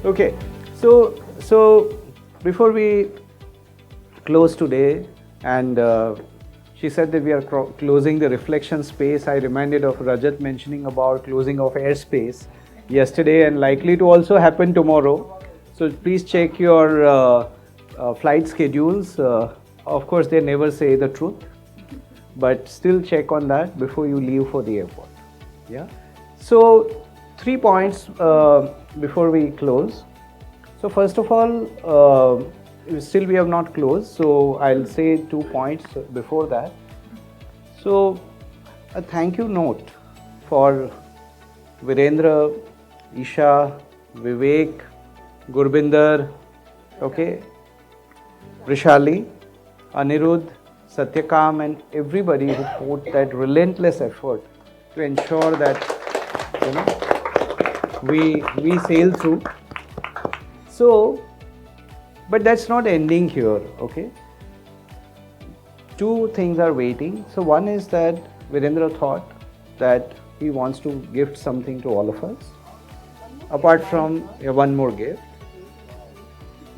Okay, so before we close today, and she said that we are closing the reflection space. I reminded of Rajat mentioning about closing of airspace yesterday, and likely to also happen tomorrow. So please check your flight schedules. Of course, they never say the truth, but still check on that before you leave for the airport. Yeah. So 3 points before we close. So first of all, still we have not closed, so I'll say 2 points before that. So a thank you note for Virendra, Isha, Vivek, Gurbinder, okay, Rishali, Anirudh, Satyakam, and everybody who put that relentless effort to ensure that we sail through. So, but that's not ending here, okay? Two things are waiting. So one is that Virendra thought that he wants to gift something to all of us. Apart from one more gift.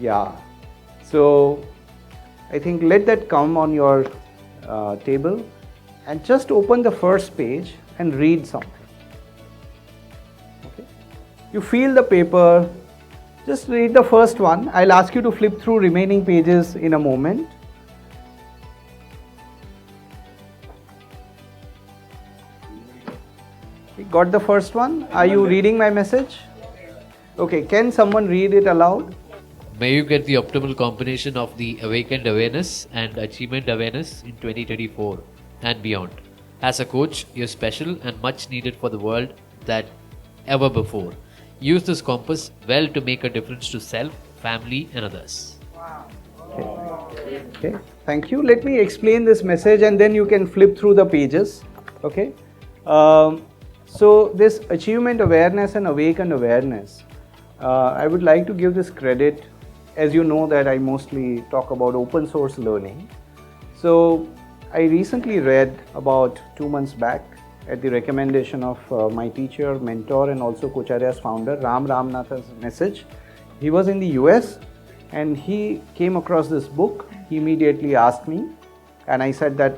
Yeah. So I think let that come on your table and just open the first page and read something. Okay. You feel the paper. Just read the first one. I'll ask you to flip through remaining pages in a moment. You got the first one? Are you reading my message? Okay, can someone read it aloud? May you get the optimal combination of the awakened awareness and achievement awareness in 2024 and beyond. As a coach, you're special and much needed for the world than ever before. Use this compass well to make a difference to self, family, and others. Wow. Okay. Thank you. Let me explain this message and then you can flip through the pages. Okay. So this achievement awareness and awakened awareness, I would like to give this credit. As you know that I mostly talk about open source learning. So I recently read about 2 months back at the recommendation of my teacher, mentor, and also Kocharya's founder, Ram Ramanathan's message. He was in the US and he came across this book. He immediately asked me and I said that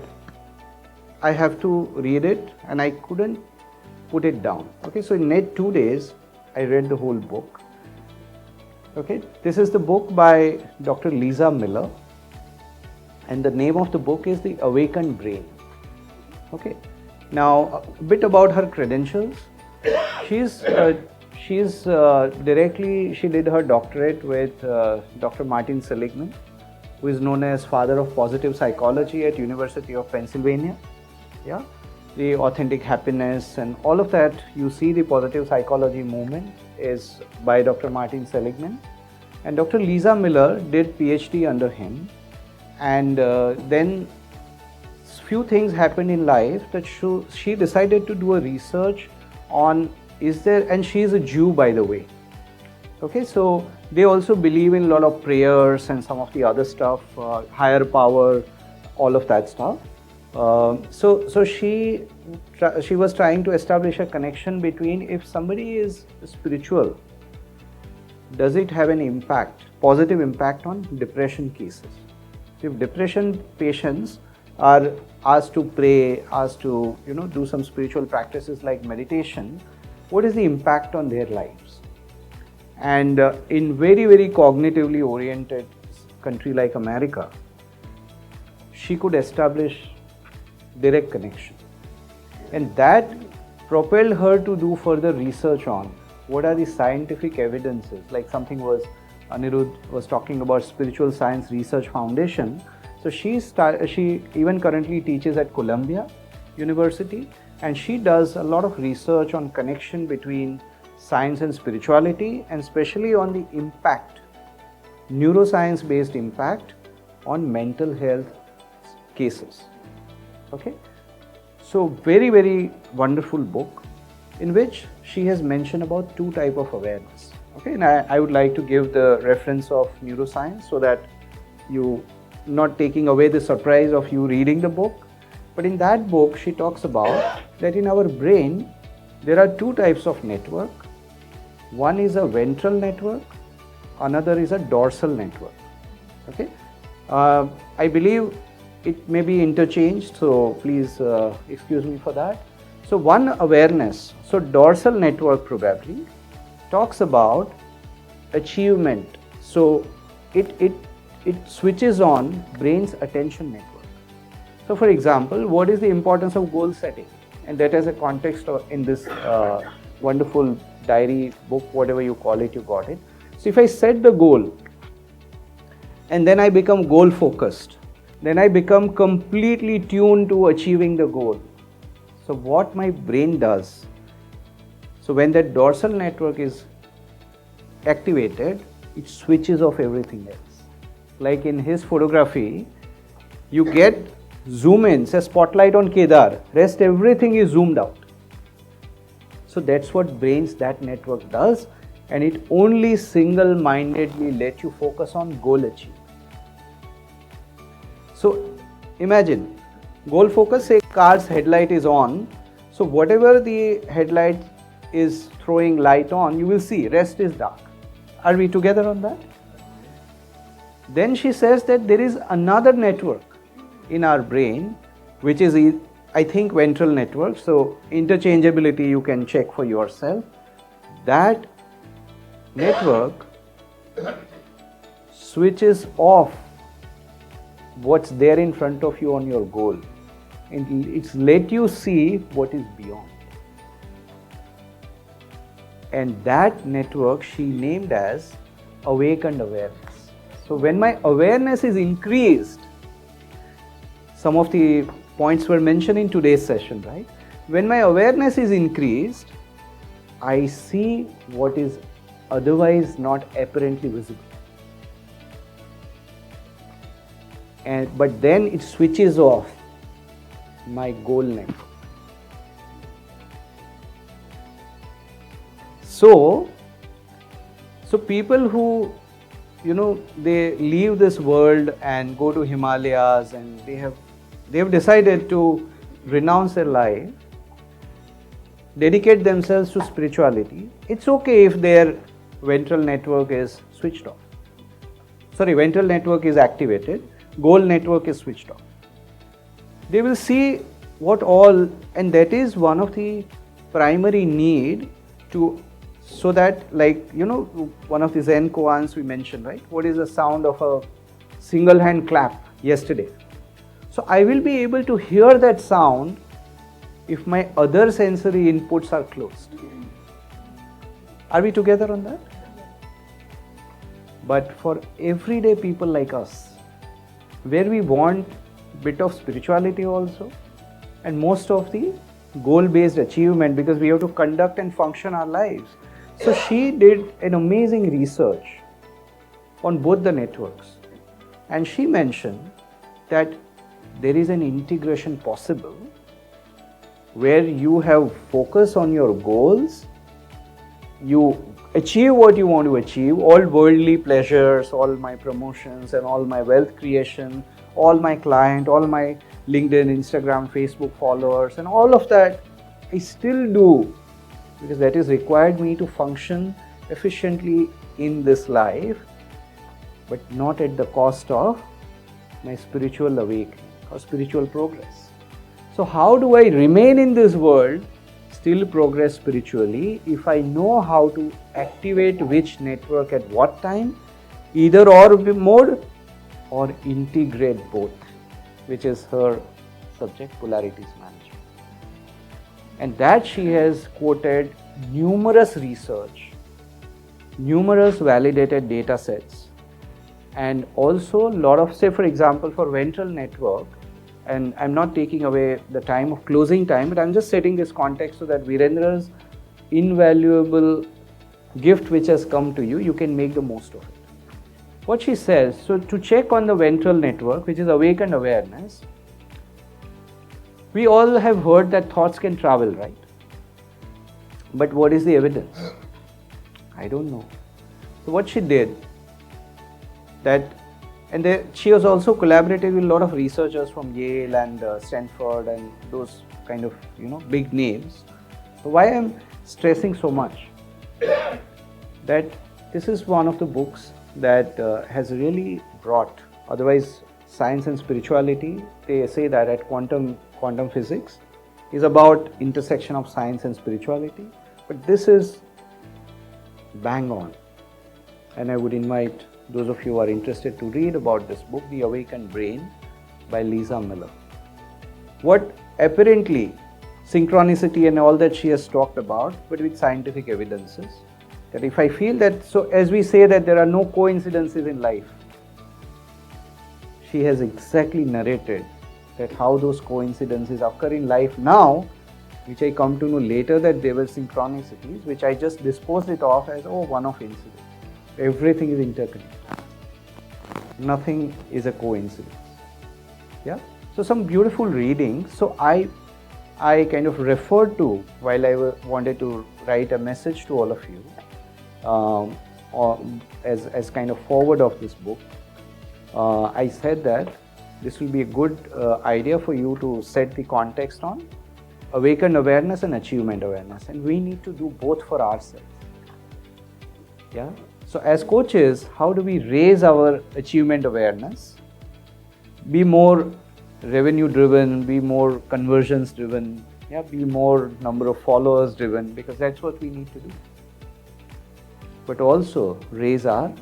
I have to read it and I couldn't put it down. Okay, so in net 2 days, I read the whole book. Okay, this is the book by Dr. Lisa Miller and the name of the book is The Awakened Brain. Okay. Now, a bit about her credentials. She did her doctorate with Dr. Martin Seligman, who is known as father of positive psychology at University of Pennsylvania. Yeah, the authentic happiness and all of that, you see the positive psychology movement is by Dr. Martin Seligman. And Dr. Lisa Miller did PhD under him. And then few things happened in life that she decided to do a research on and she is a Jew, by the way. Okay, so they also believe in a lot of prayers and some of the other stuff, higher power, all of that stuff. So she was trying to establish a connection between if somebody is spiritual, does it have an impact, positive impact on depression cases? If depression patients are asked to pray, asked to do some spiritual practices like meditation, what is the impact on their lives? And in very, very cognitively oriented country like America, she could establish direct connection. And that propelled her to do further research on what are the scientific evidences, like something was Anirudh was talking about Spiritual Science Research Foundation. So she even currently teaches at Columbia University and she does a lot of research on connection between science and spirituality and especially on the impact, neuroscience based impact on mental health cases. Okay, so very, very wonderful book in which she has mentioned about 2 types of awareness. Okay, and I would like to give the reference of neuroscience so that you not taking away the surprise of you reading the book. But in that book, she talks about that in our brain, there are 2 types of network. One is a ventral network, another is a dorsal network. Okay, I believe it may be interchanged, so please excuse me for that. So one awareness, so dorsal network probably talks about achievement. So it switches on brain's attention network. So for example, what is the importance of goal setting? And that as a context in this wonderful diary, book, whatever you call it, you got it. So if I set the goal and then I become goal focused, then I become completely tuned to achieving the goal. So what my brain does, so when that dorsal network is activated, it switches off everything else. Like in his photography, you get zoom in, say spotlight on Kedar, rest everything is zoomed out. So that's what brains that network does, and it only single-mindedly let you focus on goal achievement. So imagine, goal focus, say car's headlight is on, so whatever the headlight is throwing light on, you will see, rest is dark. Are we together on that? Then she says that there is another network in our brain, which is, I think, ventral network. So interchangeability you can check for yourself. That network switches off what's there in front of you on your goal, and it's let you see what is beyond. And that network she named as awakened awareness. So when my awareness is increased, some of the points were mentioned in today's session, right? When my awareness is increased, I see what is otherwise not apparently visible. But then it switches off my goal network. So people who, they leave this world and go to Himalayas, and they have decided to renounce their life, dedicate themselves to spirituality. It's okay if their ventral network is switched off. Sorry, ventral network is activated, goal network is switched off. They will see what all, and that is one of the primary need to, so that, like, one of the Zen koans we mentioned, right? What is the sound of a single hand clap yesterday? So I will be able to hear that sound if my other sensory inputs are closed. Are we together on that? But for everyday people like us, where we want bit of spirituality also, and most of the goal-based achievement, because we have to conduct and function our lives. So she did an amazing research on both the networks, and she mentioned that there is an integration possible where you have focus on your goals, you achieve what you want to achieve, all worldly pleasures, all my promotions and all my wealth creation, all my client, all my LinkedIn, Instagram, Facebook followers, and all of that I still do, because that is required me to function efficiently in this life, but not at the cost of my spiritual awakening or spiritual progress. So how do I remain in this world, still progress spiritually, if I know how to activate which network at what time, either or mode, or integrate both, which is her subject, polarities management. And that she has quoted numerous research, numerous validated data sets, and also a lot of, say for example, for ventral network, and I'm not taking away the time of closing time, but I'm just setting this context so that Virendra's invaluable gift which has come to you, you can make the most of it. What she says, so to check on the ventral network, which is awakened awareness, we all have heard that thoughts can travel, right? But what is the evidence? I don't know. So what she did, she was also collaborated with a lot of researchers from Yale and Stanford and those kind of big names. So why I'm stressing so much? that this is one of the books that has really brought, otherwise science and spirituality, they say that at quantum physics is about intersection of science and spirituality, but this is bang on. And I would invite those of you who are interested to read about this book, The Awakened Brain by Lisa Miller. What apparently synchronicity and all that she has talked about, but with scientific evidences, that if I feel that, so as we say that there are no coincidences in life, she has exactly narrated that how those coincidences occur in life now, which I come to know later that they were synchronicities, which I just disposed it off as, oh, one-off incident. Everything is interconnected. Nothing is a coincidence. Yeah. So some beautiful reading. So I kind of referred to, while I wanted to write a message to all of you, or as kind of forward of this book, I said that this will be a good idea for you to set the context on awakened awareness and achievement awareness, and we need to do both for ourselves. Yeah. So as coaches, how do we raise our achievement awareness, be more revenue driven, be more conversions driven, yeah, be more number of followers driven, because that's what we need to do. But also raise our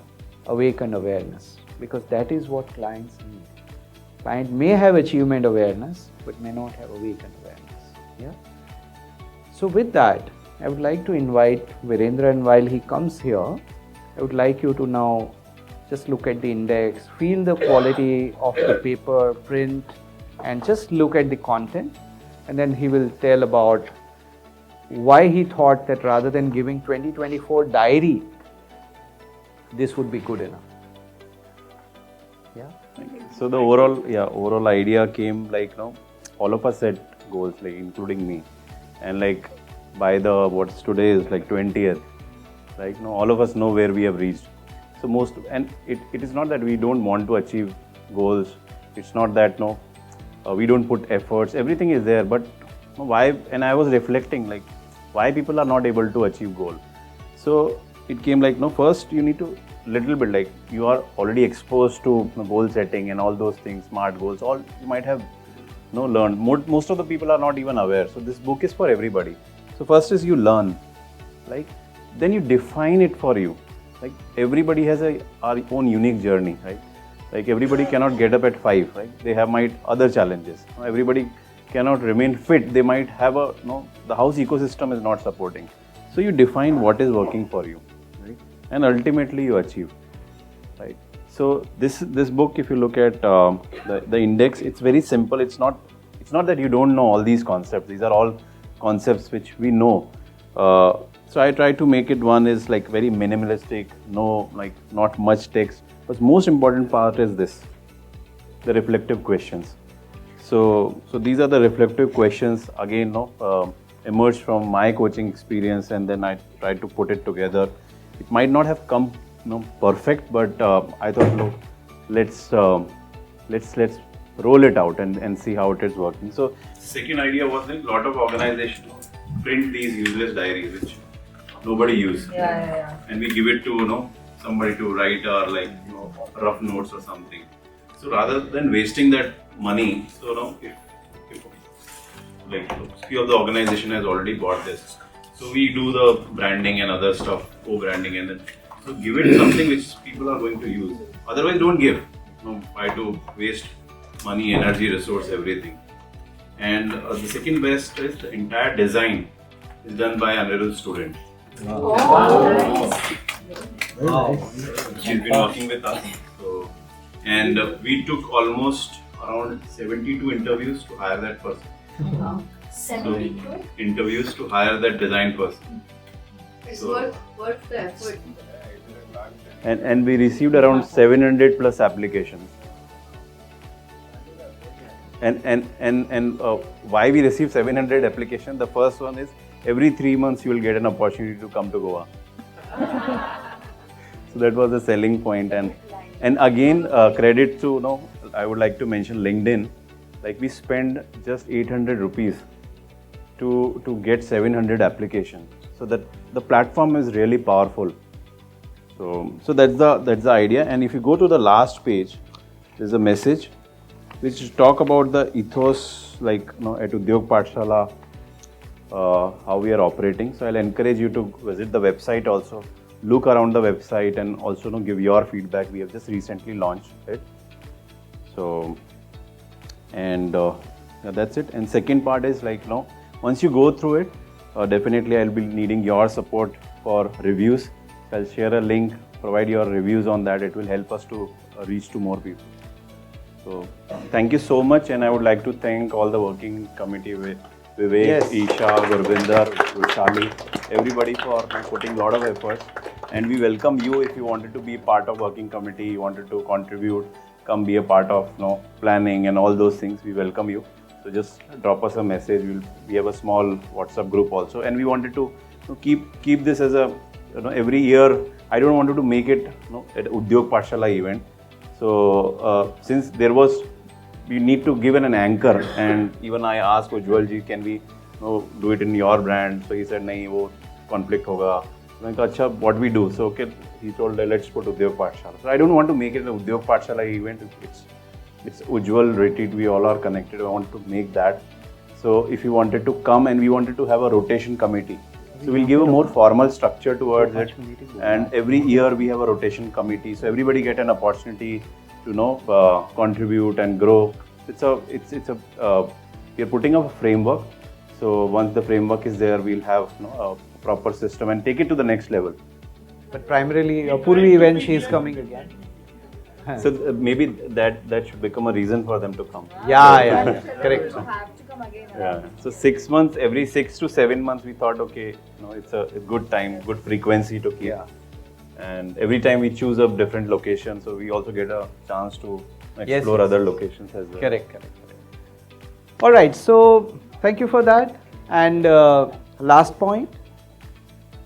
awakened awareness, because that is what clients need. Client may have achievement awareness, but may not have awakened awareness. Yeah. So with that, I would like to invite Virendra, and while he comes here, I would like you to now just look at the index, feel the quality of the paper, print, and just look at the content. And then he will tell about why he thought that rather than giving 2024 diary, this would be good enough. Yeah. So the overall idea came like, all of us set goals, like including me, and like by the what's today is like 20th, like all of us know where we have reached. So it is not that we don't want to achieve goals. It's not that we don't put efforts. Everything is there, but why? And I was reflecting like why people are not able to achieve goal. So it came like first you need to little bit like you are already exposed to goal setting and all those things, smart goals. All you might have learned. Most of the people are not even aware. So this book is for everybody. So first is you learn, like then you define it for you. Like everybody has our own unique journey, right? Like everybody cannot get up at 5, right? They might other challenges. Everybody cannot remain fit. They might have the house ecosystem is not supporting. So you define what is working for you, right? And ultimately you achieve, right? So this book, if you look at the index, it's very simple. It's not that you don't know all these concepts. These are all concepts which we know. So I try to make it one is like very minimalistic, not much text. But most important part is this, the reflective questions. So these are the reflective questions again, emerged from my coaching experience, and then I tried to put it together. It might not have come perfect, but I thought, let's roll it out and see how it is working. So second idea was like a lot of organizations print these useless diaries which nobody uses, and we give it to somebody to write or rough notes or something. So rather than wasting that money, so if few of the organization has already bought this, so we do the branding and other stuff, co-branding, and then so give it something which people are going to use. Otherwise, don't give. Try to waste money, energy, resource, everything. And the second best is the entire design is done by Anirudh's student. She's been working with us. So, and we took almost around 72 interviews to hire that person. 72 interviews to hire that design person. It's worth the effort. And we received around 700 plus applications. And why we received 700 applications? The first one is every 3 months you will get an opportunity to come to Goa. So that was the selling point. And again, credit to I would like to mention LinkedIn. Like we spend just 800 rupees to get 700 applications. So that the platform is really powerful. So that's the idea. And if you go to the last page, there's a message which talk about the ethos, like at Udyog Pathshala, how we are operating. So I'll encourage you to visit the website also, look around the website, and also give your feedback. We have just recently launched it. So, and that's it. And second part is once you go through it, definitely I'll be needing your support for reviews. So I'll share a link, provide your reviews on that. It will help us to reach to more people. So thank you so much, and I would like to thank all the working committee with Vivek, Yes. Isha, Gurvinder, Vishali, everybody for putting a lot of efforts. And we welcome you if you wanted to be part of working committee, you wanted to contribute, come be a part of planning and all those things. We welcome you. So just drop us a message. We have a small WhatsApp group also, and we wanted to keep this as a every year. I don't wanted to make it at Udyog Pathshala event. So since we need to give an anchor, and even I asked Ujjwal ji, can we do it in your brand? So he said, nahi, wo conflict hoga. So I said, acha, what we do? So okay, he told, let's put Udyog Pathshala. So I don't want to make it an Udyog Pathshala event. It's Ujjwal retreat. We all are connected. I want to make that. So if you wanted to come, and we wanted to have a rotation committee. So we'll give a more formal structure towards it, and every year we have a rotation committee. So everybody get an opportunity to contribute and grow. We are putting up a framework. So once the framework is there, we'll have a proper system and take it to the next level. But primarily, Purvi event, she is coming again. So maybe that should become a reason for them to come. Yeah, correct. You have to come again. Yeah. So 6 months, every 6 to 7 months, we thought, okay, it's a good time, good frequency to keep. Yeah. And every time we choose a different location, so we also get a chance to explore Yes. other locations as well. Correct. All right, so thank you for that. And last point.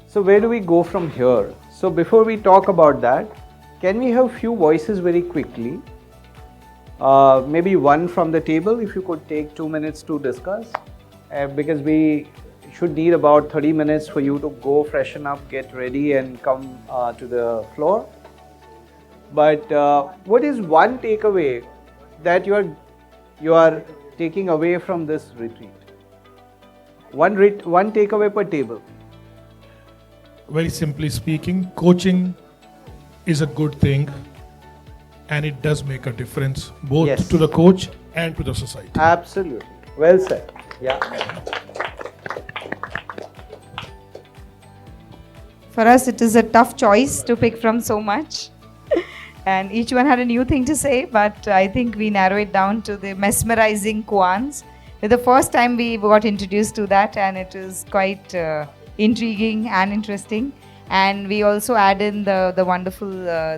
So where do we go from here? So before we talk about that, can we have few voices very quickly? Maybe one from the table, if you could take 2 minutes to discuss, because we should need about 30 minutes for you to go freshen up, get ready, and come to the floor. But what is one takeaway that you are taking away from this retreat? One takeaway per table. Very simply speaking, coaching is a good thing, and it does make a difference both Yes. to the coach and to the society. Absolutely. Well said. Yeah. For us, it is a tough choice to pick from so much. And each one had a new thing to say, but I think we narrow it down to the mesmerizing koans. It's the first time we got introduced to that, and it is quite intriguing and interesting. And we also add in the wonderful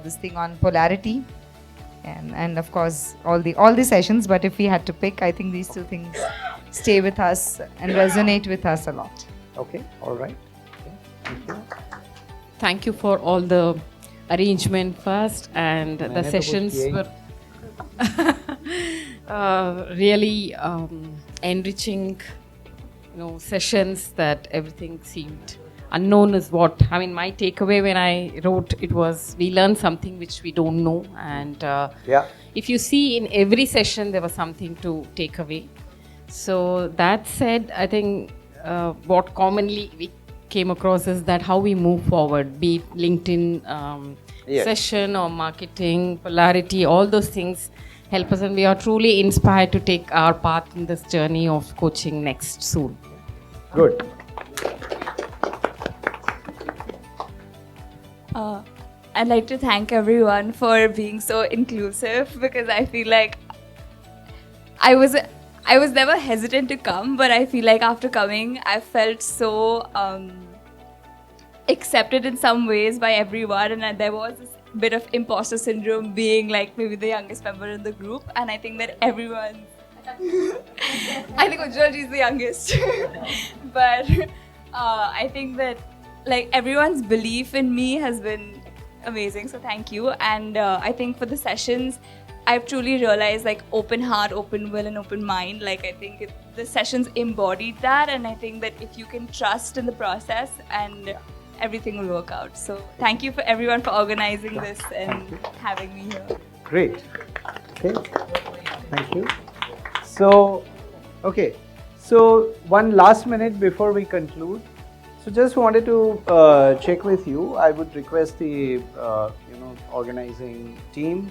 this thing on polarity, and of course all the sessions. But if we had to pick, I think these two things stay with us and resonate with us a lot. Okay. All right. Thank you for all the arrangement first, and the मैंने तो sessions कुछ किया were really enriching, sessions that everything seemed unknown is what, I mean, my takeaway when I wrote it was we learned something which we don't know, and Yeah. if you see in every session there was something to take away. So that said, I think what commonly we came across is that how we move forward, be it LinkedIn Yes. session or marketing, polarity, all those things help us, and we are truly inspired to take our path in this journey of coaching next soon. Good. I'd like to thank everyone for being so inclusive, because I feel like I was never hesitant to come, but I feel like after coming, I felt so accepted in some ways by everyone, and there was this bit of imposter syndrome being like maybe the youngest member in the group, and I think that everyone I think Ujjwal ji is the youngest but I think that like everyone's belief in me has been amazing, so thank you. And I think for the sessions, I've truly realized like open heart, open will, and open mind. Like I think the sessions embodied that, and I think that if you can trust in the process and everything will work out. So thank you for everyone for organizing this and having me here. Great. Okay. Thank you. So, okay. So, one last minute before we conclude. So, just wanted to check with you. I would request the organizing team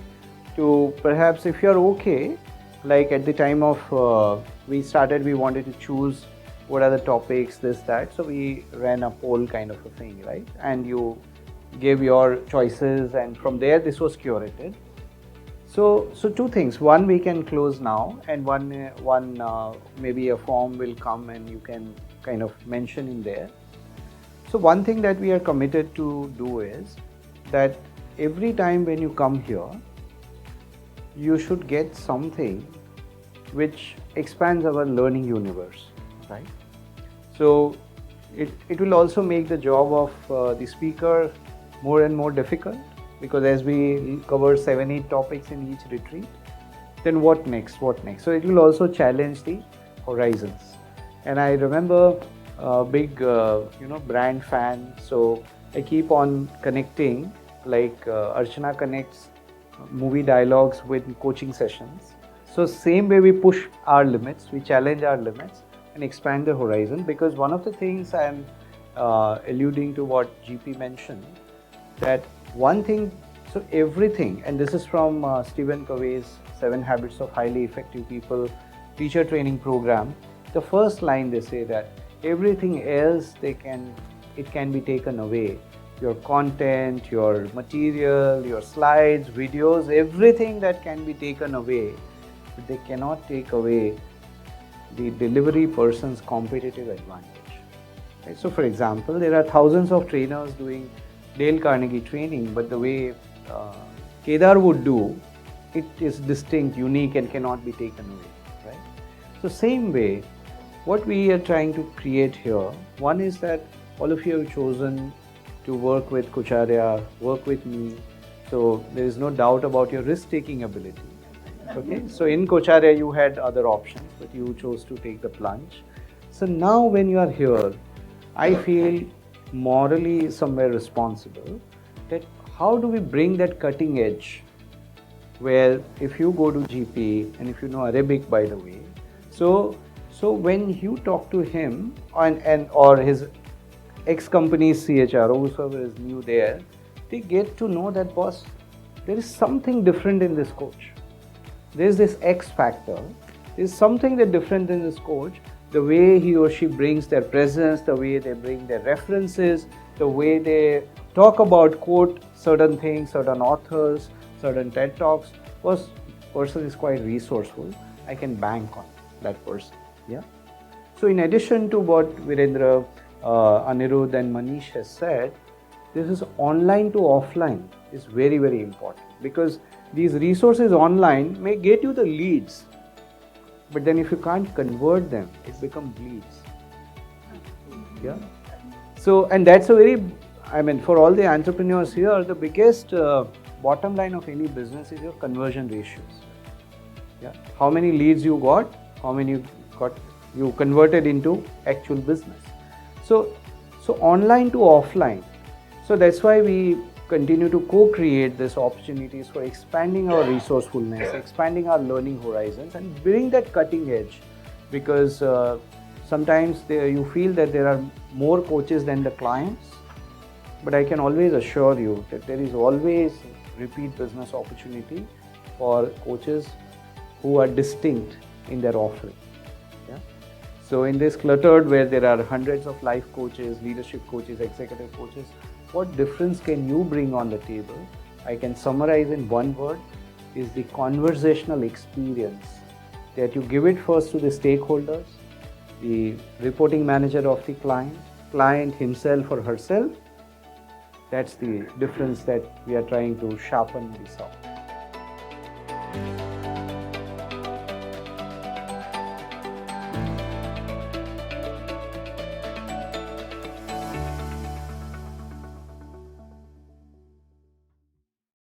to perhaps, if you're okay, like at the time of we started, we wanted to choose what are the topics, this, that. So we ran a poll kind of a thing, right? And you gave your choices, and from there this was curated. So two things. One, we can close now, and one maybe a form will come and you can kind of mention in there. So one thing that we are committed to do is that every time when you come here, you should get something which expands our learning universe, right? So it will also make the job of the speaker more and more difficult, because as we cover 7-8 topics in each retreat, then what next? So it will also challenge the horizons. And I remember a big brand fan, so I keep on connecting, like Archana connects movie dialogues with coaching sessions. So same way we push our limits, we challenge our limits and expand the horizon, because one of the things I am alluding to what GP mentioned, that one thing, so everything, and this is from Stephen Covey's 7 Habits of Highly Effective People teacher training program. The first line they say that everything else it can be taken away. Your content, your material, your slides, videos, everything that can be taken away, but they cannot take away the delivery person's competitive advantage. Right? So for example, there are thousands of trainers doing Dale Carnegie training, but the way Kedar would do, it is distinct, unique, and cannot be taken away. Right? So same way, what we are trying to create here, one is that all of you have chosen to work with Kucharya, work with me, so there is no doubt about your risk-taking ability. Okay, so in Kucharya you had other options, but you chose to take the plunge. So now when you are here, I feel morally somewhere responsible that how do we bring that cutting edge, where if you go to GP, and if you know Arabic by the way, so when you talk to him and or his ex-company's CHRO, whoever is new there, they get to know that, boss, there is something different in this coach. There is this X factor. There is something that different in this coach. The way he or she brings their presence, the way they bring their references, the way they talk about, quote certain things, certain authors, certain TED Talks. First person is quite resourceful. I can bank on that person. Yeah. So in addition to what Virendra, Anirudh and Manish has said, this is online to offline is very, very important, because these resources online may get you the leads, but then if you can't convert them, it becomes leads. Yeah. So, and that's a very, for all the entrepreneurs here, the biggest bottom line of any business is your conversion ratios. Yeah. How many leads you got, how many you converted into actual business. So online to offline. So that's why we continue to co-create these opportunities for expanding our resourcefulness, expanding our learning horizons, and bring that cutting edge, because sometimes you feel that there are more coaches than the clients, but I can always assure you that there is always repeat business opportunity for coaches who are distinct in their offering. Yeah? So in this cluttered where there are hundreds of life coaches, leadership coaches, executive coaches, what difference can you bring on the table? I can summarize in one word, is the conversational experience that you give it first to the stakeholders, the reporting manager of the client himself or herself. That's the difference that we are trying to sharpen this out.